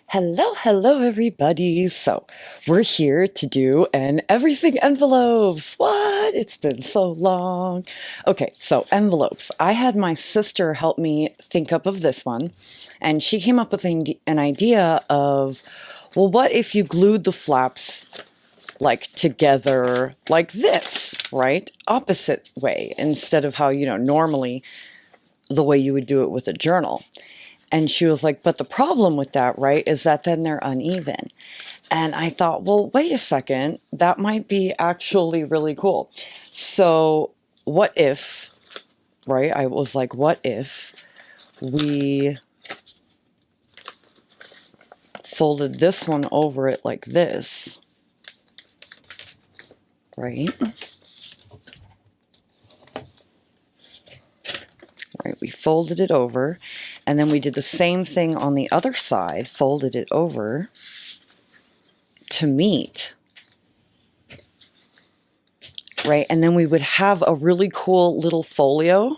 Hello, everybody. So, we're here to do an everything envelopes. What? It's been so long. Okay, so envelopes. I had my sister help me think up of this one, and she came up with an idea of, well, what if you glued the flaps like together like this, right? Opposite way, instead of how, normally the way you would do it with a journal. And she was like, but the problem with that, right, is that then they're uneven. And I thought, well, wait a second, that might be actually really cool. So what if, right, I was like, what if we folded this one over it like this, right? Right, we folded it over, and then we did the same thing on the other side, folded it over to meet, right? And then we would have a really cool little folio,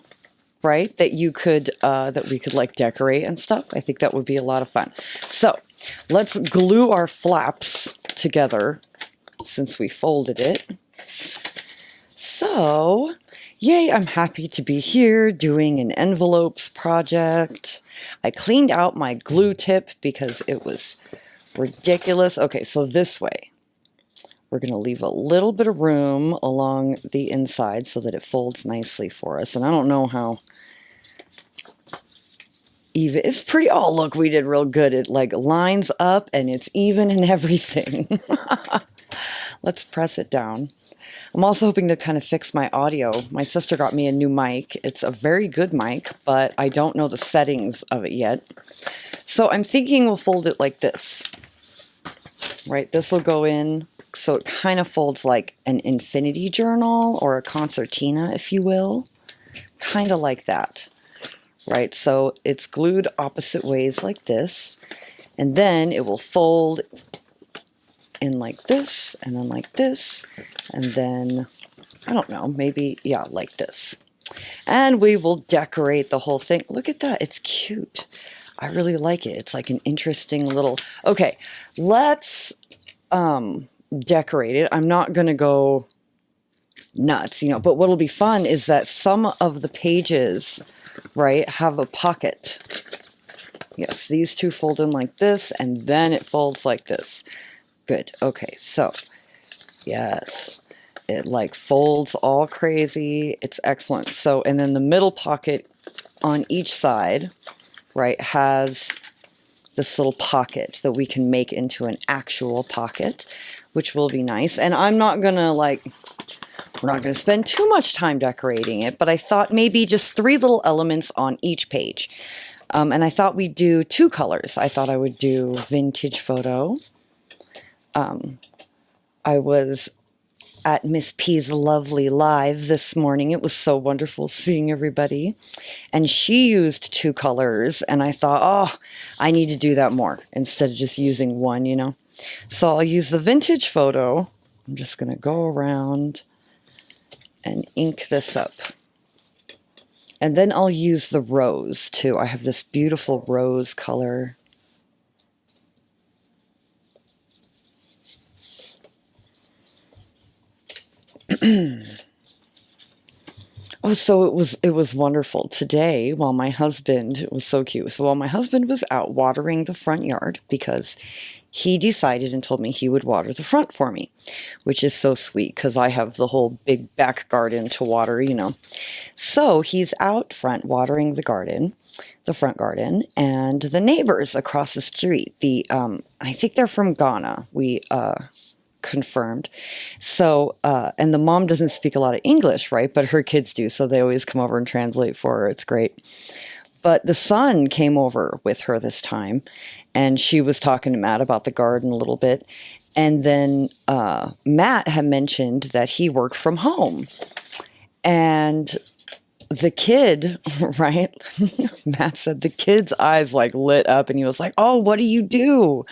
right, that you could that we could like decorate and stuff. I think that would be a lot of fun. So let's glue our flaps together since we folded it. So yay, I'm happy to be here doing an envelopes project. I cleaned out my glue tip because it was ridiculous. Okay, so this way, we're going to leave a little bit of room along the inside so that it folds nicely for us. And I don't know how even, it's pretty, oh look, we did real good. It like lines up and it's even and everything. Let's press it down. I'm also hoping to kind of fix my audio. My sister got me a new mic. It's a very good mic, but I don't know the settings of it yet. So I'm thinking we'll fold it like this, right? This will go in, so it kind of folds like an infinity journal or a concertina, if you will. Kind of like that, right? So it's glued opposite ways like this, and then it will fold in like this, and then like this, and then, I don't know, maybe, yeah, like this. And we will decorate the whole thing. Look at that, it's cute. I really like it. It's like an interesting little, okay, let's decorate it. I'm not gonna go nuts, but what'll be fun is that some of the pages, right, have a pocket. Yes, these two fold in like this, and then it folds like this. Good. Okay, so yes, it like folds all crazy. It's excellent. So, and then the middle pocket on each side, right, has this little pocket that we can make into an actual pocket, which will be nice. And I'm not gonna like, we're not gonna spend too much time decorating it, but I thought maybe just 3 little elements on each page. And I thought we'd do 2 colors. I thought I would do vintage photo. I was at Miss P's Lovely Live this morning. It was so wonderful seeing everybody. And she used 2 colors, and I thought, oh, I need to do that more instead of just using one. So I'll use the vintage photo. I'm just going to go around and ink this up. And then I'll use the rose too. I have this beautiful rose color. Oh, so it was wonderful today while my husband, it was so cute. So while my husband was out watering the front yard, because he decided and told me he would water the front for me, which is so sweet because I have the whole big back garden to water. So he's out front watering the garden, the front garden, and the neighbors across the street, I think they're from Ghana. We confirmed. So, and the mom doesn't speak a lot of English, right? But her kids do, so they always come over and translate for her. It's great. But the son came over with her this time, and she was talking to Matt about the garden a little bit. And then Matt had mentioned that he worked from home. And the kid, right? Matt said the kid's eyes like lit up, and he was like, oh, what do you do?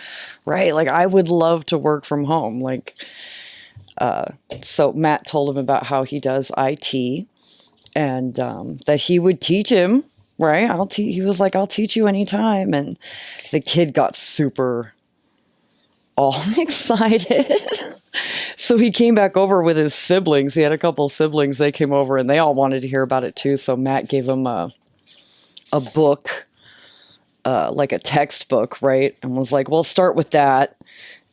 Right? Like, I would love to work from home. Like, so Matt told him about how he does IT, and that he would teach him, right? He was like, I'll teach you anytime. And the kid got super all excited. So he came back over with his siblings. He had a couple of siblings. They came over and they all wanted to hear about it too. So Matt gave him a book, like a textbook, right? And was like, well, start with that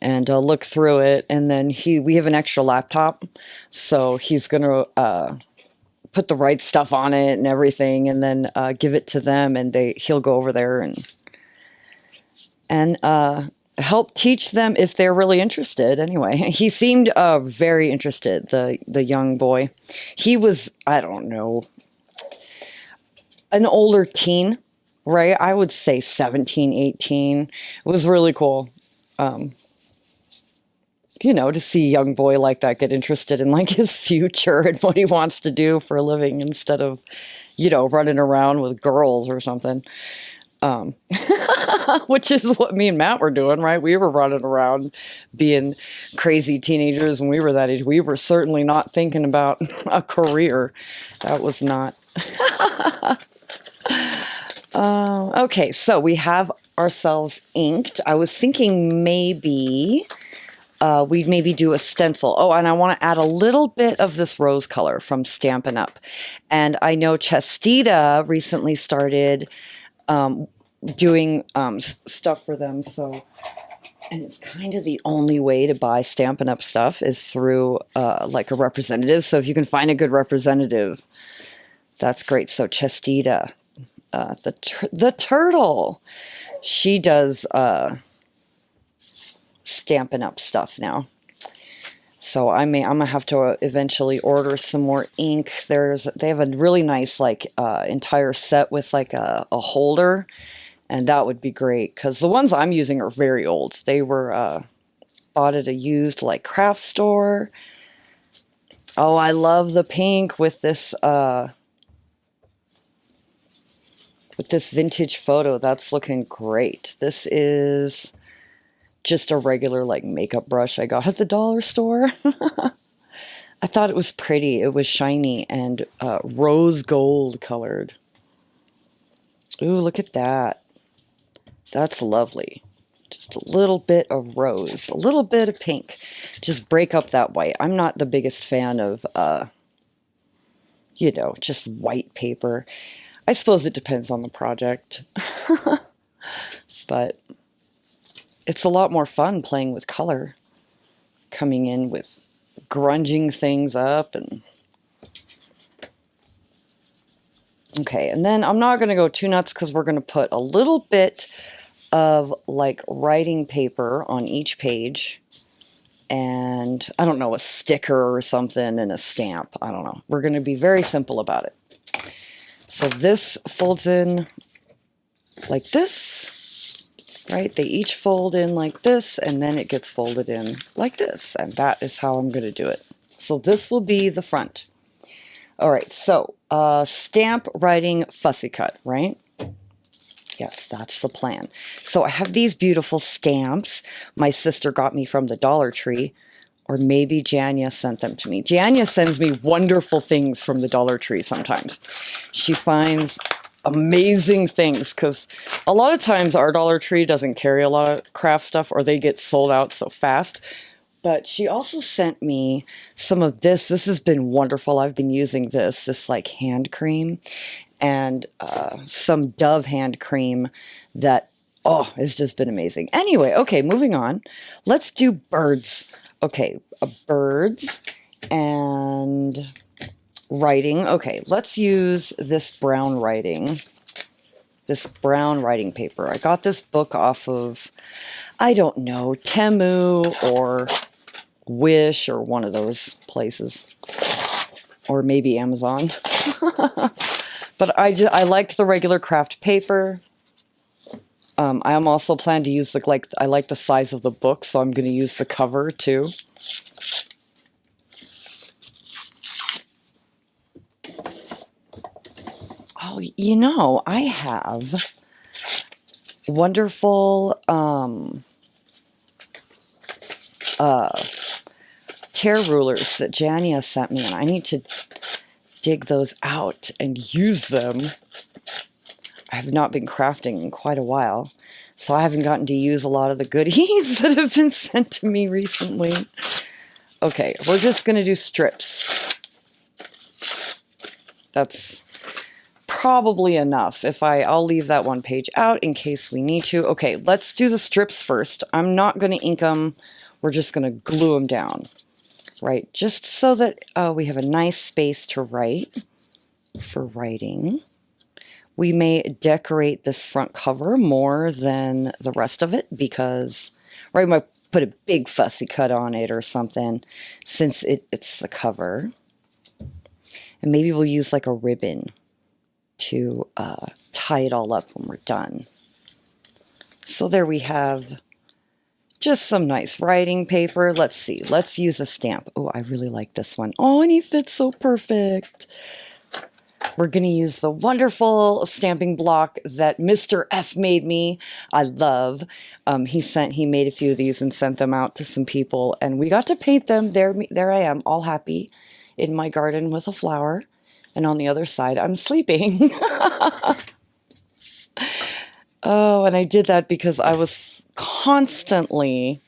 and look through it. And then we have an extra laptop. So he's going to put the right stuff on it and everything, and then give it to them. And he'll go over there and help teach them if they're really interested. Anyway, he seemed very interested, the young boy. He was, I don't know, an older teen, right? I would say 17, 18. It was really cool. To see a young boy like that get interested in like his future and what he wants to do for a living instead of, running around with girls or something. Which is what me and Matt were doing, right? We were running around being crazy teenagers when we were that age. We were certainly not thinking about a career. That was not. Okay, so we have ourselves inked. I was thinking maybe we'd maybe do a stencil. Oh, and I want to add a little bit of this rose color from Stampin' Up. And I know Chestita recently started doing stuff for them. So, and it's kind of the only way to buy Stampin' Up stuff is through like a representative. So if you can find a good representative, that's great. So Chestita, the turtle, she does Stampin' Up stuff now. So I'm gonna have to eventually order some more ink. They have a really nice like entire set with like a holder. And that would be great because the ones I'm using are very old. They were bought at a used like craft store. Oh, I love the pink with this vintage photo. That's looking great. This is just a regular like makeup brush I got at the dollar store. I thought it was pretty. It was shiny and rose gold colored. Ooh, look at that. That's lovely. Just a little bit of rose, a little bit of pink. Just break up that white. I'm not the biggest fan of, just white paper. I suppose it depends on the project. But it's a lot more fun playing with color. Coming in with grunging things up and... Okay, and then I'm not going to go too nuts because we're going to put a little bit of like writing paper on each page and I don't know, a sticker or something and a stamp. I don't know. We're going to be very simple about it. So this folds in like this, right? They each fold in like this and then it gets folded in like this. And that is how I'm going to do it. So this will be the front. All right, so stamp writing fussy cut, right? Yes, that's the plan. So I have these beautiful stamps my sister got me from the Dollar Tree, or maybe Janya sent them to me. Janya sends me wonderful things from the Dollar Tree sometimes. She finds amazing things because a lot of times our Dollar Tree doesn't carry a lot of craft stuff or they get sold out so fast. But she also sent me some of this. This has been wonderful. I've been using this like hand cream and some Dove hand cream that, it's just been amazing. Anyway, okay, moving on. Let's do birds. Okay, birds and writing. Okay, let's use this brown writing paper. I got this book off of, I don't know, Temu or Wish or one of those places, or maybe Amazon. But I liked the regular craft paper. I am also plan to use I like the size of the book, so I'm going to use the cover too. Oh, I have wonderful tear rulers that Jania sent me, and I need to dig those out and use them. I have not been crafting in quite a while, so I haven't gotten to use a lot of the goodies that have been sent to me recently. Okay, we're just going to do strips. That's probably enough. I'll leave that one page out in case we need to. Okay, let's do the strips first. I'm not going to ink them. We're just going to glue them down, right? Just so that we have a nice space to write for writing. We may decorate this front cover more than the rest of it because, right, we might put a big fussy cut on it or something since it's the cover. And maybe we'll use like a ribbon to tie it all up when we're done. So there we have just some nice writing paper. Let's see. Let's use a stamp. Oh, I really like this one. Oh, and he fits so perfect. We're going to use the wonderful stamping block that Mr. F made me. I love. He made a few of these and sent them out to some people, and we got to paint them. There I am, all happy in my garden with a flower, and on the other side, I'm sleeping. Oh, and I did that because I was constantly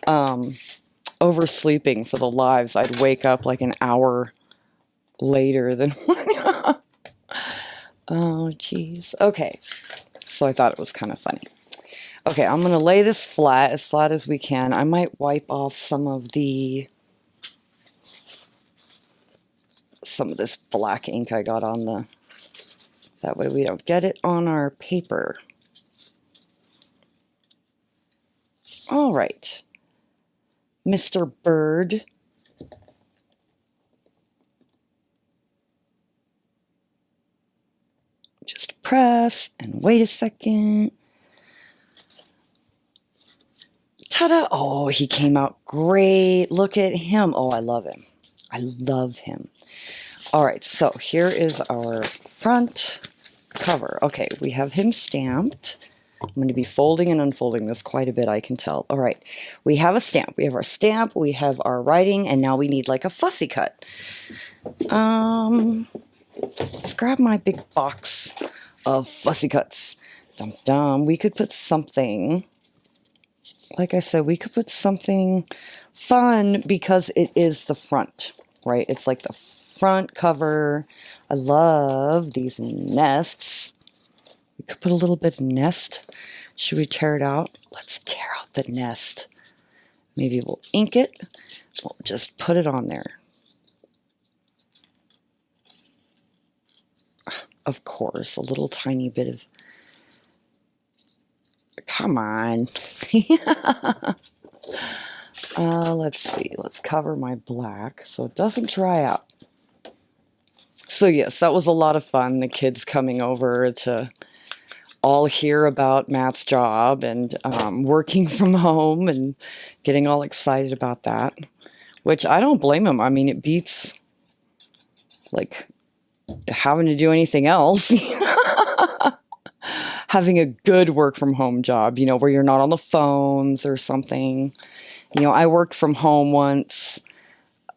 oversleeping for the lives. I'd wake up like an hour later than oh geez. Okay, so I thought it was kind of funny. Okay, I'm gonna lay this flat as we can. I might wipe off some of this black ink I got on that way we don't get it on our paper. All right, Mr. Bird. Just press and wait a second. Ta-da! Oh, he came out great. Look at him. Oh, I love him. I love him. All right, so here is our front cover. Okay, we have him stamped. I'm going to be folding and unfolding this quite a bit, I can tell. All right, we have a stamp. We have our stamp. We have our writing, and now we need like a fussy cut. Let's grab my big box of fussy cuts. Dum dum. We could put something, like I said, we could put something fun because it is the front, right? It's like the front cover. I love these nests. We could put a little bit of nest. Should we tear it out? Let's tear out the nest. Maybe we'll ink it. We'll just put it on there. Of course, a little tiny bit of, come on. Let's see, let's cover my black so it doesn't dry out. So yes, that was a lot of fun, the kids coming over to all hear about Matt's job and working from home and getting all excited about that, which I don't blame them. I mean, it beats like having to do anything else. Having a good work from home job, you know, where you're not on the phones or something. You know, I worked from home once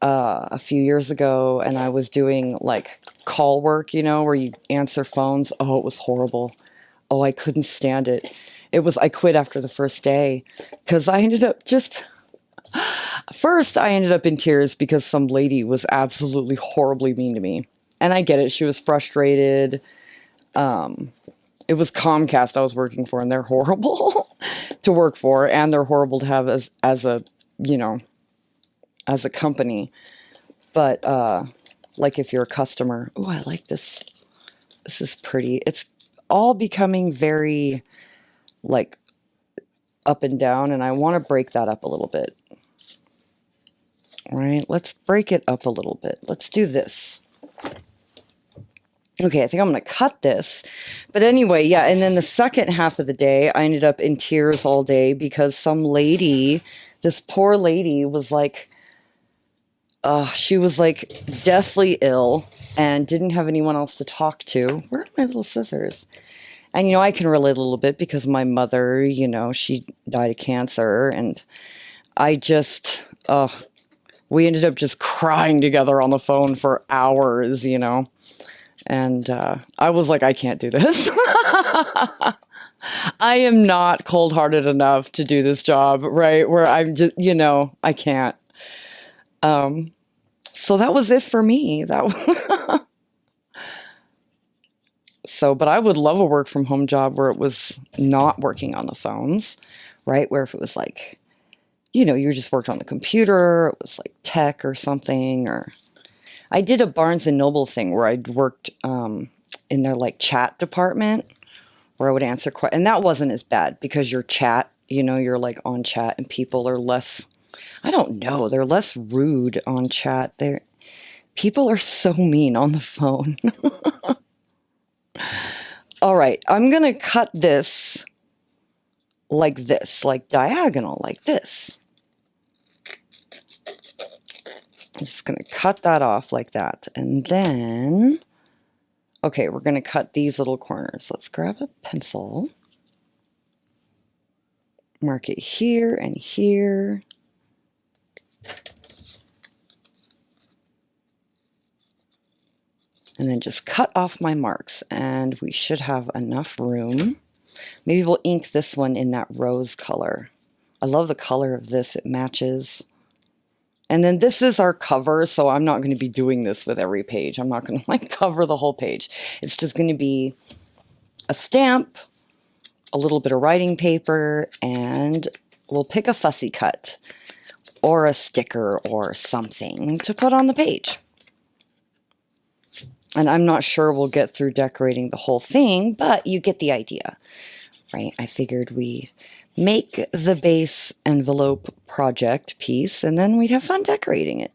a few years ago, and I was doing like call work, you know, where you answer phones. Oh, it was horrible. Oh, I couldn't stand it. I quit after the first day because I ended up first I ended up in tears because some lady was absolutely horribly mean to me. And I get it. She was frustrated. It was Comcast I was working for, and they're horrible to work for, and they're horrible to have as a, you know, as a company. But like if you're a customer, oh, I like this. This is pretty. It's all becoming very like up and down, and I want to break that up a little bit. All right, let's break it up a little bit. Let's do this. Okay, I think I'm going to cut this. But anyway, yeah, and then the second half of the day, I ended up in tears all day because some lady, this poor lady was like, she was like deathly ill and didn't have anyone else to talk to. Where are my little scissors? And, you know, I can relate a little bit because my mother, you know, she died of cancer, and I just, we ended up just crying together on the phone for hours, you know. And I was like, I can't do this. I am not cold-hearted enough to do this job, right? Where I'm just, I can't. So that was it for me. But I would love a work from home job where it was not working on the phones, right? Where if it was like, you just worked on the computer, it was like tech or something, or I did a Barnes and Noble thing where I'd worked in their like chat department where I would answer questions. And that wasn't as bad because your chat, you're like on chat and people are less, I don't know, they're less rude on chat. People are so mean on the phone. All right, I'm going to cut this, like diagonal, like this. I'm just going to cut that off like that. And then, okay, we're going to cut these little corners. Let's grab a pencil. Mark it here and here. And then just cut off my marks. And we should have enough room. Maybe we'll ink this one in that rose color. I love the color of this. It matches. And then this is our cover, so I'm not going to be doing this with every page. I'm not going to like cover the whole page. It's just going to be a stamp, a little bit of writing paper, and we'll pick a fussy cut or a sticker or something to put on the page. And I'm not sure we'll get through decorating the whole thing, but you get the idea, right? I figured we make the base envelope project piece, and then we'd have fun decorating it.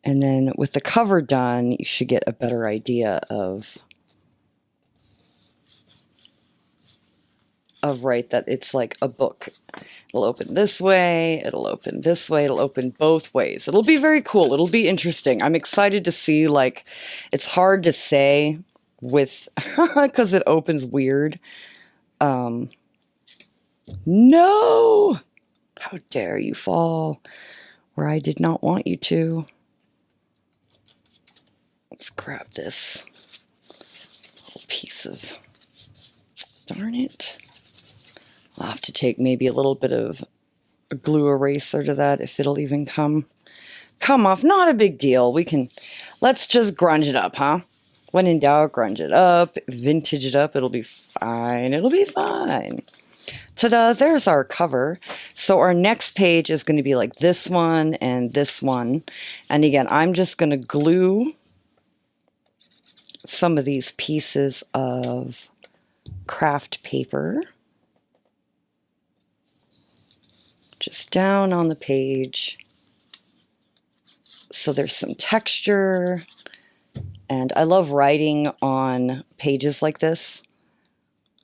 And then with the cover done, you should get a better idea of right, that it's like a book. It'll open this way, it'll open this way, it'll open both ways. It'll be very cool. It'll be interesting. I'm excited to see, like, it's hard to say with, because it opens weird. No! How dare you fall where I did not want you to. Let's grab this little piece of, darn it. I'll have to take maybe a little bit of a glue eraser to that if it'll even come off. Not a big deal. Let's just grunge it up, huh? When in doubt, grunge it up, vintage it up. It'll be fine. It'll be fine. Ta-da, there's our cover. So our next page is going to be like this one and this one. And again, I'm just going to glue some of these pieces of craft paper just down on the page. So there's some texture. And I love writing on pages like this,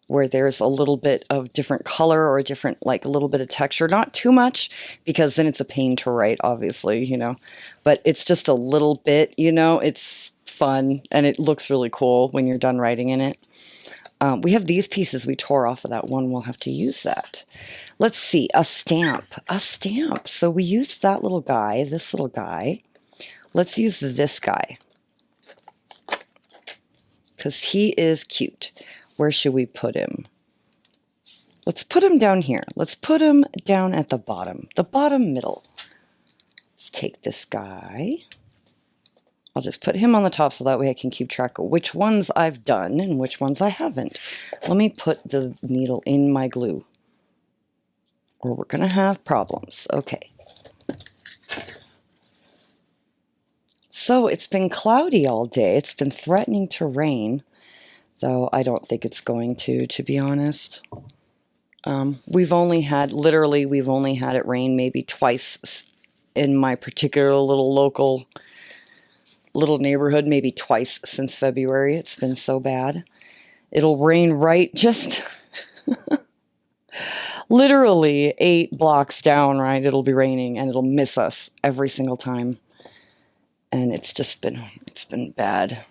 where there's a little bit of different color or a different, like a little bit of texture. Not too much, because then it's a pain to write, obviously, but it's just a little bit, it's fun and it looks really cool when you're done writing in it. We have these pieces we tore off of that one. We'll have to use that. Let's see, a stamp. So we used that little guy, this little guy. Let's use this guy, because he is cute. Where should we put him? Let's put him down here. Let's put him down at the bottom middle. Let's take this guy. I'll just put him on the top so that way I can keep track of which ones I've done and which ones I haven't. Let me put the needle in my glue, or we're going to have problems. Okay. So it's been cloudy all day. It's been threatening to rain, though I don't think it's going to be honest. We've only had it rain maybe twice in my particular little neighborhood, maybe twice since February. It's been so bad. It'll rain right just literally 8 blocks down, right? It'll be raining and it'll miss us every single time. And it's been bad.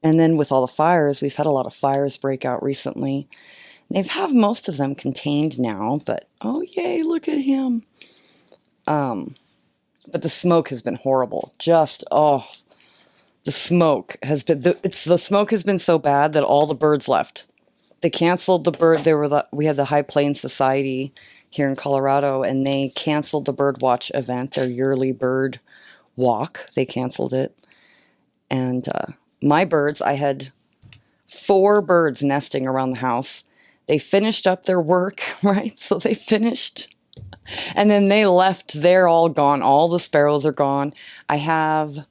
And then with all the fires, we've had a lot of fires break out recently. They've have most of them contained now, but oh yay, look at him. But the smoke has been horrible. Just, oh, the smoke has been, the smoke has been so bad that all the birds left. They canceled the bird. We had the High Plains Society here in Colorado, and they canceled the bird watch event, their yearly bird walk. They canceled it. And my birds, I had 4 birds nesting around the house. They finished up their work, right? So they finished, and then they left. They're all gone. All the sparrows are gone. I have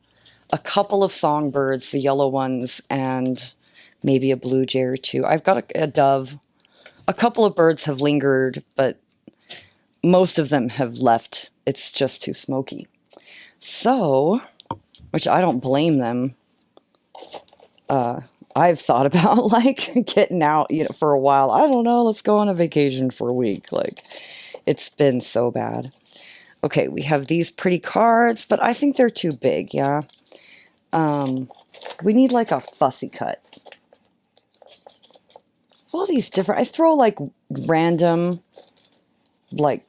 a couple of songbirds, the yellow ones, and maybe a blue jay or 2. I've got a dove. A couple of birds have lingered, but most of them have left. It's just too smoky. So, which I don't blame them. I've thought about like getting out, for a while. I don't know, let's go on a vacation for a week. Like, it's been so bad. Okay, we have these pretty cards, but I think they're too big, yeah. We need like a fussy cut. All these different, I throw like random, like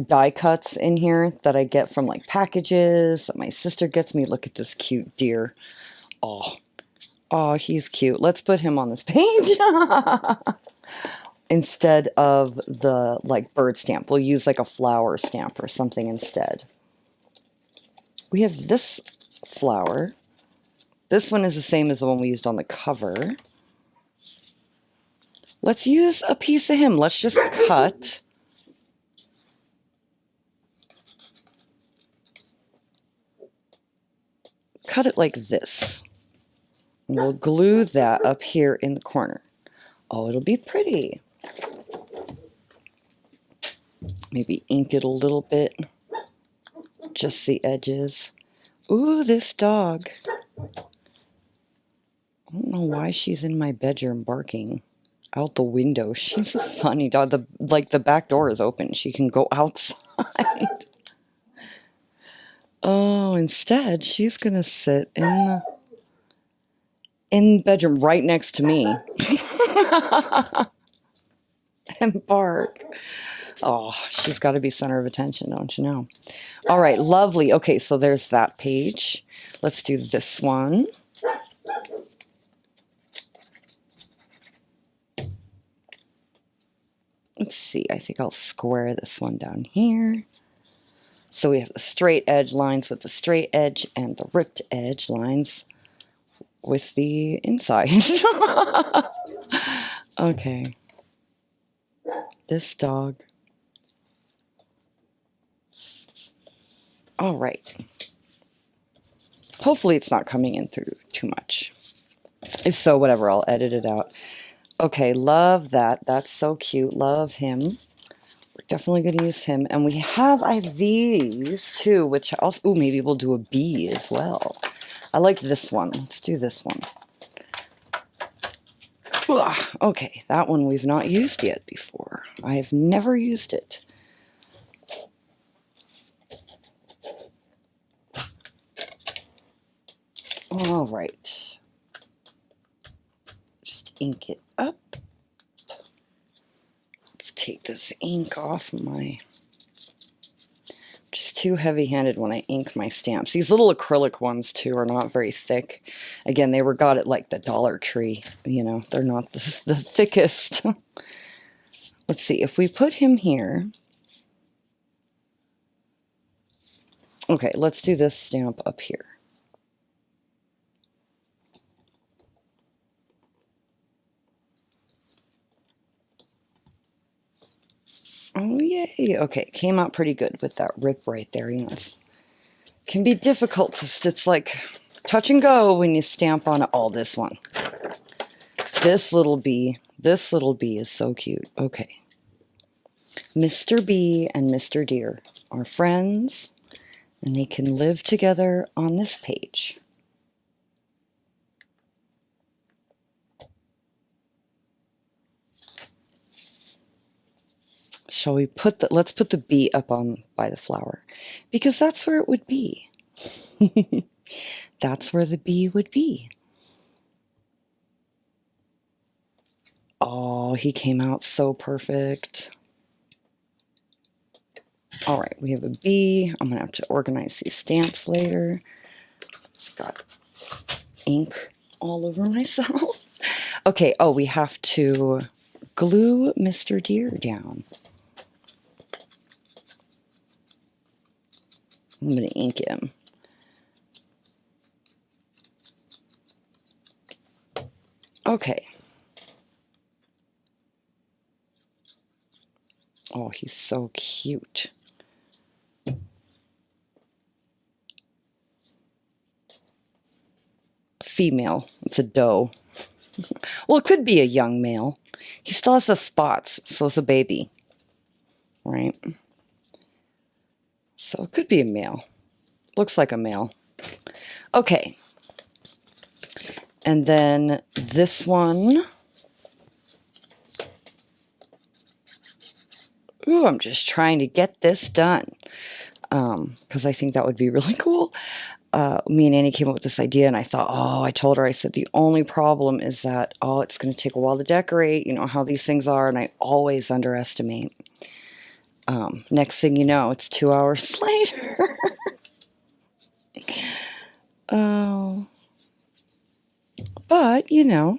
die cuts in here that I get from like packages that my sister gets me. Look at this cute deer. Oh, he's cute. Let's put him on this page. Instead of the like bird stamp. We'll use like a flower stamp or something instead. We have this flower. This one is the same as the one we used on the cover. Let's use a piece of him. Let's just cut. Cut it like this. And we'll glue that up here in the corner. Oh, it'll be pretty. Maybe ink it a little bit. Just the edges. Ooh, this dog. I don't know why she's in my bedroom barking out the window. She's a funny dog. The back door is open. She can go outside. Oh, instead, she's going to sit in the bedroom right next to me. And bark. Oh, she's got to be center of attention, don't you know? All right, lovely. Okay, so there's that page. Let's do this one. Let's see, I think I'll square this one down here. So we have the straight edge lines with the straight edge and the ripped edge lines with the inside. Okay. This dog. All right. Hopefully it's not coming in through too much. If so, whatever, I'll edit it out. Okay, love that. That's so cute. Love him. We're definitely going to use him. And I have these too, which also, ooh, maybe we'll do a bee as well. I like this one. Let's do this one. Ugh, okay, that one we've not used yet before. I have never used it. All right. Just ink it up. Let's take this ink off my... Just too heavy-handed when I ink my stamps. These little acrylic ones, too, are not very thick. Again, they were got at, like, the Dollar Tree. You know, they're not the thickest. Let's see, if we put him here... Okay, let's do this stamp up here. Oh, yay. Okay, came out pretty good with that rip right there. You know, it can be difficult. It's like touch and go when you stamp on it. Oh, this one. This little bee is so cute. Okay. Mr. Bee and Mr. Deer are friends, and they can live together on this page. Shall we let's put the bee up on by the flower, because that's where it would be. That's where the bee would be. Oh, he came out so perfect. All right, we have a B. I'm gonna have to organize these stamps later. It's got ink all over myself. Okay, oh, we have to glue Mr. Deer down. I'm gonna ink him. Okay. Oh, he's so cute. Female. It's a doe. Well, it could be a young male. He still has the spots, so it's a baby. Right? So it could be a male. Looks like a male. Okay. And then this one. Ooh, I'm just trying to get this done. Because I think that would be really cool. Me and Annie came up with this idea, and I thought, oh, I told her, I said, the only problem is that, oh, it's going to take a while to decorate. You know how these things are, and I always underestimate. Next thing you know, it's 2 hours later. Oh. But, you know,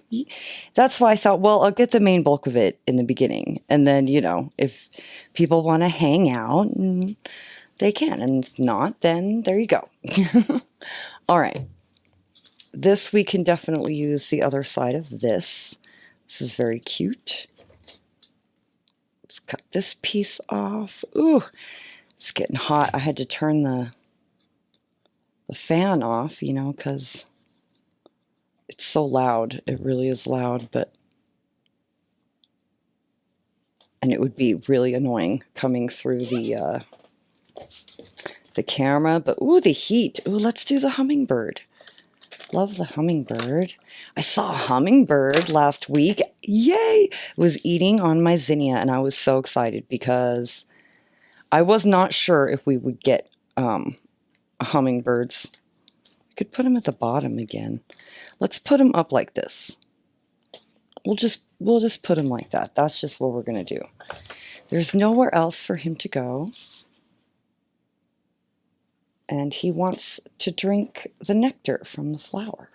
that's why I thought, well, I'll get the main bulk of it in the beginning. And then, you know, if people want to hang out, they can. And if not, then there you go. All right. This, we can definitely use the other side of this. This is very cute. Let's cut this piece off. Ooh, it's getting hot. I had to turn the fan off, you know, because it's so loud. It really is loud, but... And it would be really annoying coming through the camera. But, ooh, the heat. Ooh, let's do the hummingbird. Love the hummingbird. I saw a hummingbird last week. Yay! It was eating on my zinnia, and I was so excited because I was not sure if we would get hummingbirds. We could put them at the bottom again. Let's put them up like this. We'll just put him like that. That's just what we're going to do. There's nowhere else for him to go. And he wants to drink the nectar from the flower.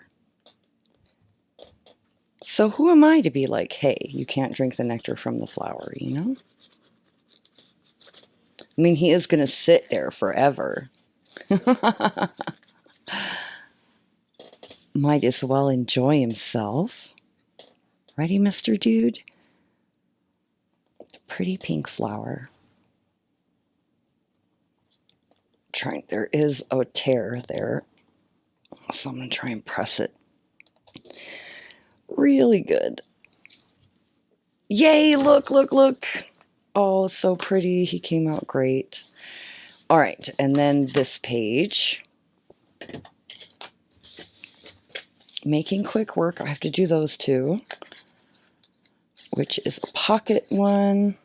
So who am I to be like, hey, you can't drink the nectar from the flower, you know? I mean, he is going to sit there forever. Might as well enjoy himself. Ready, Mr. Dude? The pretty pink flower. There is a tear there. So I'm going to try and press it. Really good. Yay, look, look, look. Oh, so pretty. He came out great. All right, and then this page. Making quick work. I have to do those two. Which is a pocket one.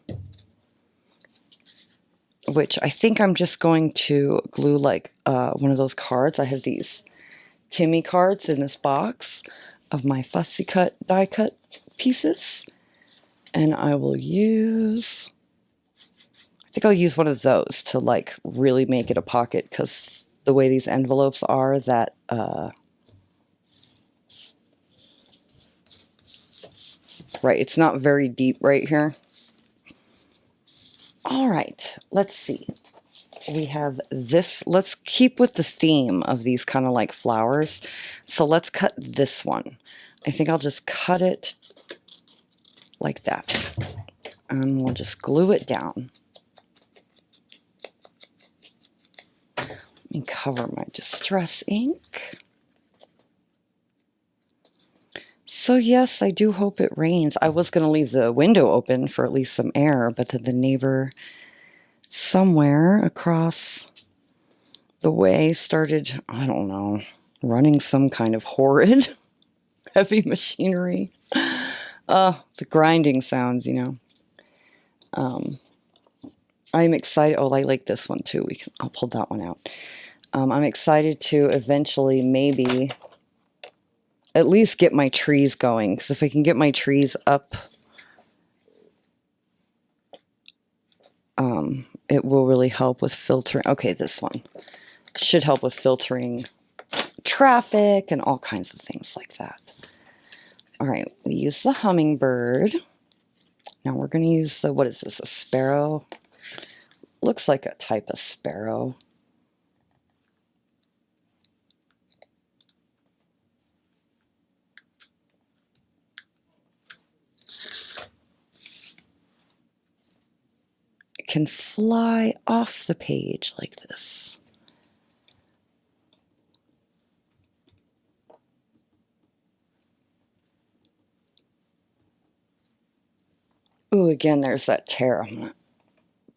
Which I think I'm just going to glue like one of those cards. I have these Timmy cards in this box of my fussy cut die cut pieces. And I will use, I think I'll use one of those to like really make it a pocket, because the way these envelopes are, that right, it's not very deep right here. All right, let's see. We have this. Let's keep with the theme of these kind of like flowers. So let's cut this one. I think I'll just cut it like that. And we'll just glue it down. Let me cover my distress ink. So yes, I do hope it rains. I was going to leave the window open for at least some air, but then the neighbor somewhere across the way started, I don't know, running some kind of horrid heavy machinery. The grinding sounds, you know. I'm excited. Oh, I like this one too. I'll pull that one out. I'm excited to eventually maybe at least get my trees going, because if I can get my trees up it will really help with filtering. Okay, this one should help with filtering traffic and all kinds of things like that. All right, we use the hummingbird. Now we're going to use the, what is this, a sparrow? Looks like a type of sparrow. It can fly off the page like this. Ooh, again, there's that tear. I'm going to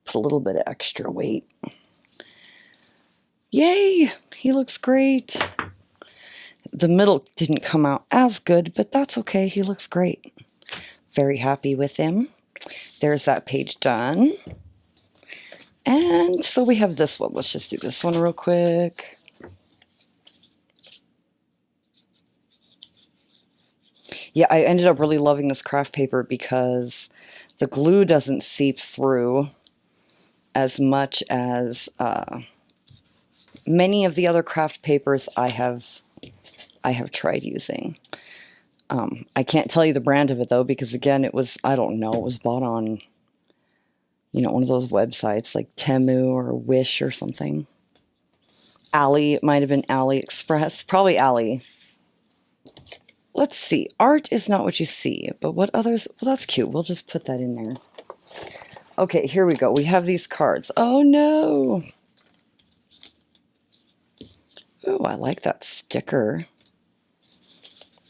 put a little bit of extra weight. Yay! He looks great. The middle didn't come out as good, but that's okay. He looks great. Very happy with him. There's that page done. And so we have this one. Let's just do this one real quick. Yeah, I ended up really loving this craft paper because the glue doesn't seep through as much as many of the other craft papers I have tried using. I can't tell you the brand of it though, because again, it was, I don't know, it was bought on, you know, one of those websites like Temu or Wish or something. Ali, it might have been AliExpress, probably Ali. Let's see, art is not what you see, but what others, well, that's cute. We'll just put that in there. Okay, here we go. We have these cards. Oh no. Oh, I like that sticker.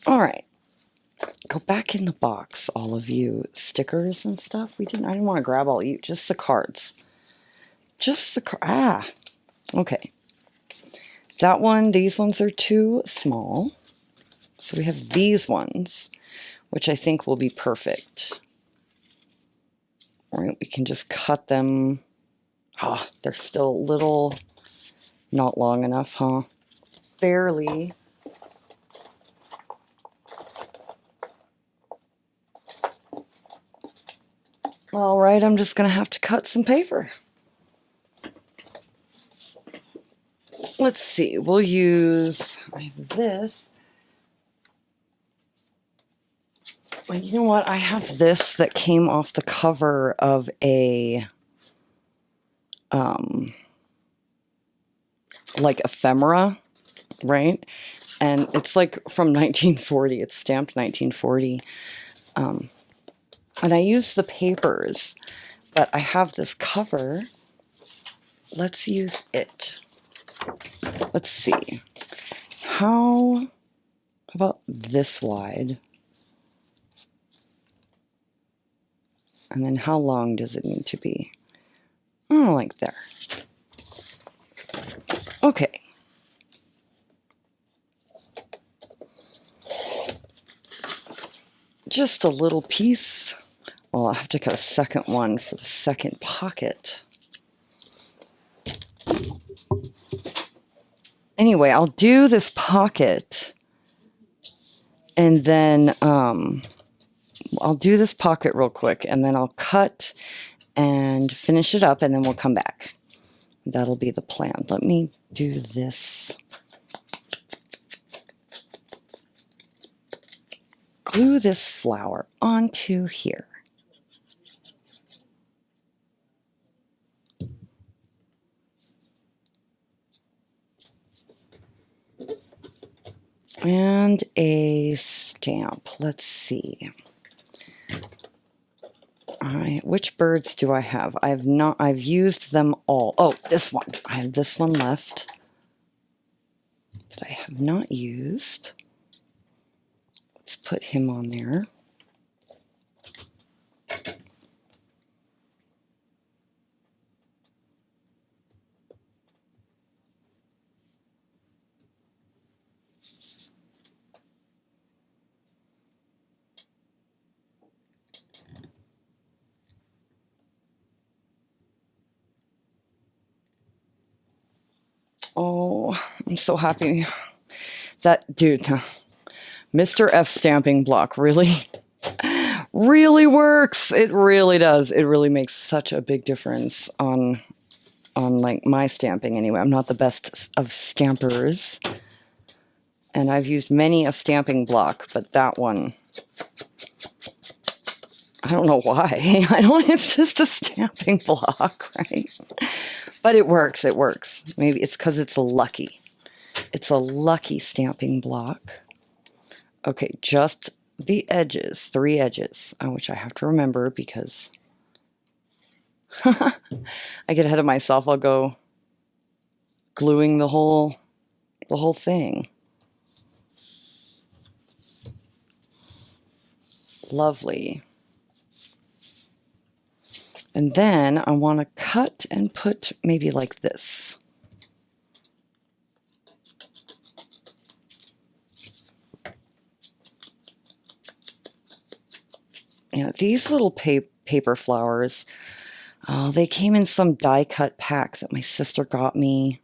All right. Go back in the box, all of you stickers and stuff. I didn't want to grab all you, just the cards. Just the okay. That one, these ones are too small. So we have these ones, which I think will be perfect. All right, we can just cut them. Ah, they're still a little not long enough, huh? Barely. All right, I'm just going to have to cut some paper. Let's see, we'll use, I have this. Well, you know what? I have this that came off the cover of a, like ephemera, right? And it's like from 1940. It's stamped 1940. And I use the papers, but I have this cover. Let's use it. Let's see. How about this wide? And then how long does it need to be? Oh, like there. Okay. Just a little piece. Well, I'll have to cut a second one for the second pocket. Anyway, I'll do this pocket and then I'll do this pocket real quick and then I'll cut and finish it up and then we'll come back. That'll be the plan. Let me do this. Glue this flower onto here. And a stamp. Let's see. Which birds do I have? I've used them all. Oh, this one. I have this one left that I have not used. Let's put him on there. Oh, I'm so happy. That dude, Mr. F stamping block, really? really works. It really does. It really makes such a big difference on like my stamping anyway. I'm not the best of stampers, and I've used many a stamping block, but that one, I don't know why. I don't, it's just a stamping block, right? But it works, it works. Maybe it's because it's lucky. It's a lucky stamping block. Okay, just the edges, 3 edges, which I have to remember because I get ahead of myself. I'll go gluing the whole thing. Lovely. And then I want to cut and put maybe like this. Yeah, these little paper flowers, they came in some die cut pack that my sister got me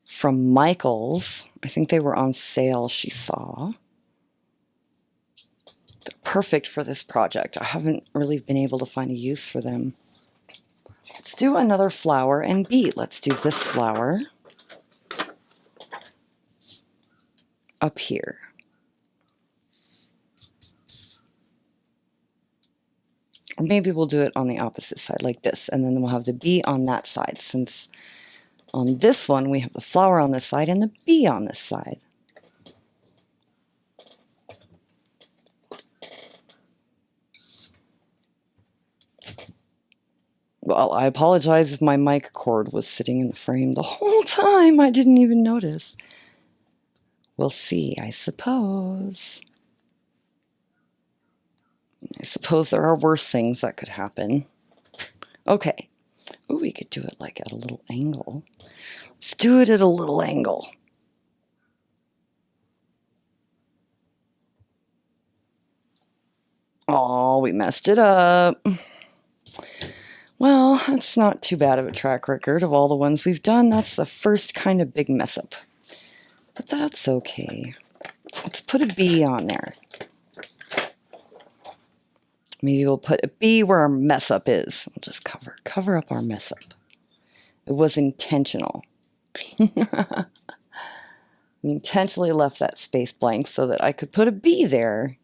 from Michael's. I think they were on sale, she saw. They're perfect for this project. I haven't really been able to find a use for them. Let's do another flower and bee. Let's do this flower up here. Or maybe we'll do it on the opposite side like this, and then we'll have the bee on that side, since on this one we have the flower on this side and the bee on this side. Well, I apologize if my mic cord was sitting in the frame the whole time. I didn't even notice. We'll see, I suppose. I suppose there are worse things that could happen. Okay. Ooh, we could do it like at a little angle. Let's do it at a little angle. Oh, we messed it up. Well, that's not too bad of a track record of all the ones we've done. That's the first kind of big mess up. But that's okay. Let's put a bee on there. Maybe we'll put a bee where our mess up is. We'll just cover up our mess up. It was intentional. We intentionally left that space blank so that I could put a bee there.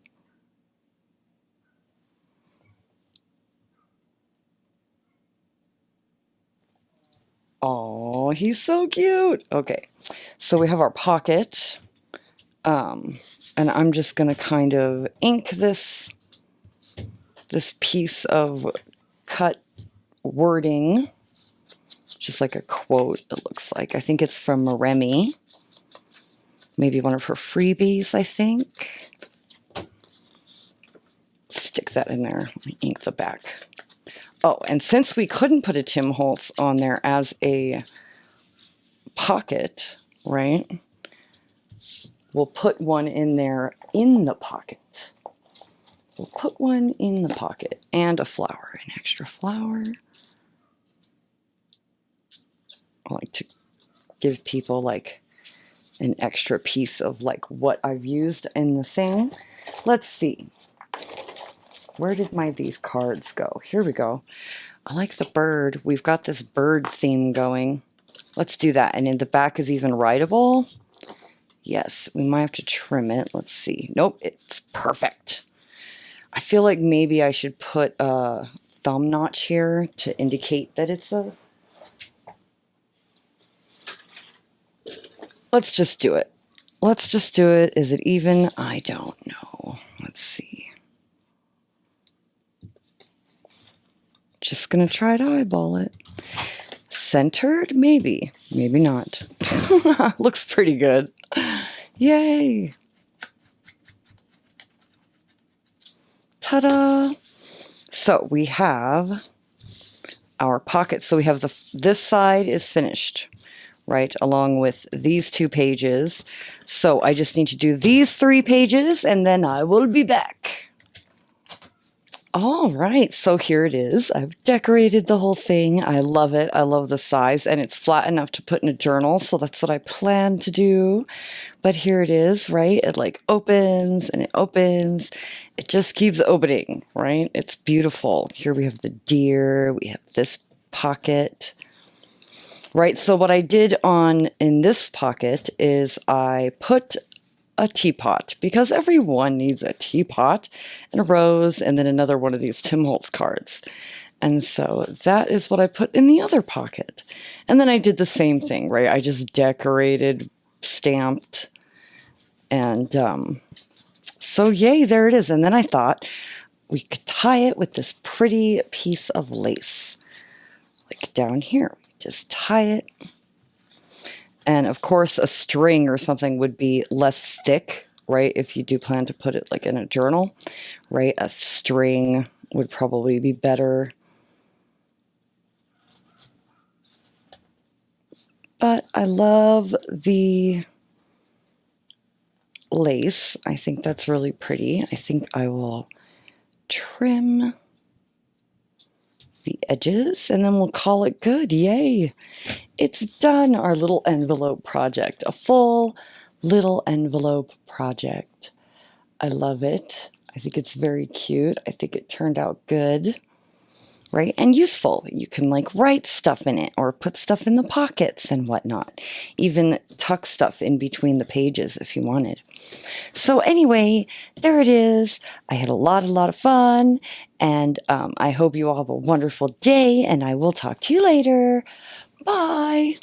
Oh, he's so cute. Okay, so we have our pocket. And I'm just going to kind of ink this piece of cut wording, just like a quote, it looks like. I think it's from Remy. Maybe one of her freebies, I think. Stick that in there. Let me ink the back. Oh, and since we couldn't put a Tim Holtz on there as a pocket, right? We'll put one in there in the pocket. We'll put one in the pocket and a flower, an extra flower. I like to give people like an extra piece of like what I've used in the thing. Let's see. Where did these cards go? Here we go. I like the bird. We've got this bird theme going. Let's do that. And in the back is even writable. Yes, we might have to trim it. Let's see. Nope, it's perfect. I feel like maybe I should put a thumb notch here to indicate that it's a... Let's just do it. Let's just do it. Is it even? I don't know. Let's see. Just gonna try to eyeball it. Centered? Maybe. Maybe not. Looks pretty good. Yay! Ta-da! So we have our pocket. So we have this side is finished, right? Along with these 2 pages. So I just need to do these 3 pages and then I will be back. All right, so here it is. I've decorated the whole thing. I love it. I love the size, and it's flat enough to put in a journal, so that's what I plan to do. But here it is, right? It like opens and it opens, it just keeps opening, right? It's beautiful. Here we have the deer, we have this pocket, right? So what I did in this pocket is I put a teapot, because everyone needs a teapot and a rose and then another one of these Tim Holtz cards. And so that is what I put in the other pocket. And then I did the same thing, right? I just decorated, stamped, and so yay, there it is. And then I thought we could tie it with this pretty piece of lace, like down here. Just tie it. And of course, a string or something would be less thick, right? If you do plan to put it like in a journal, right? A string would probably be better. But I love the lace. I think that's really pretty. I think I will trim the edges and then we'll call it good. Yay! It's done, our little envelope project. A full little envelope project. I love it. I think it's very cute. I think it turned out good. Right? And useful. You can like write stuff in it or put stuff in the pockets and whatnot. Even tuck stuff in between the pages if you wanted. So anyway, there it is. I had a lot of fun, and I hope you all have a wonderful day, and I will talk to you later. Bye.